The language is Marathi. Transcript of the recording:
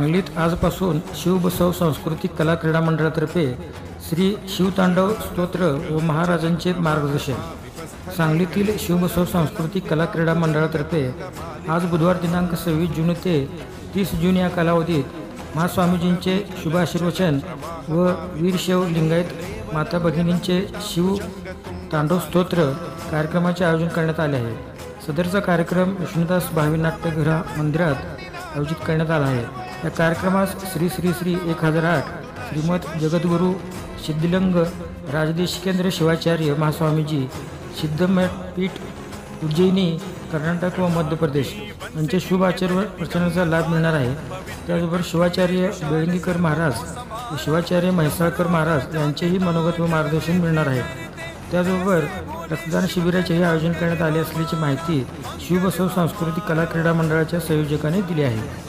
सांगलीत आजपासून शिवबसव सांस्कृतिक कला क्रीडा मंडळातर्फे श्री शिवतांडव स्तोत्र व महाराजांचे मार्गदर्शन। सांगलीतील शिवबसव सांस्कृतिक कला क्रीडा मंडळातर्फे आज बुधवार दिनांक 26 जून ते 30 जून या कालावधीत महास्वामीजींचे शुभाशीर्वचन व वीरशैव लिंगायत माता भगिनींचे शिव तांडव स्तोत्र कार्यक्रमाचे आयोजन करण्यात आले आहे। सदरचा कार्यक्रम विष्णुदास भावे नाट्यगृह मंदिरात आयोजित करण्यात आला आहे। या कार्यक्रमास श्री श्री श्री 1008 श्रीमद जगद्गुरु सिद्धिलिंग राजदेशिकेंद्र शिवाचार्य महास्वामीजी सिद्धमठ उज्जैनी कर्नाटक व मध्य प्रदेश यांचे शुभ आचरणाचा लाभ मिळणार आहे। त्याचबरोबर शिवाचार्य बेळंगीकर महाराज व शिवाचार्य म्हैसाळकर महाराज यांचेही मनोगत व मार्गदर्शन मिळणार आहे। त्याचबरोबर रक्तदान शिबिराचेही आयोजन करण्यात आले असल्याची माहिती शिवबसव सांस्कृतिक कला क्रीडा मंडळाच्या संयोजकांनी दिली आहे।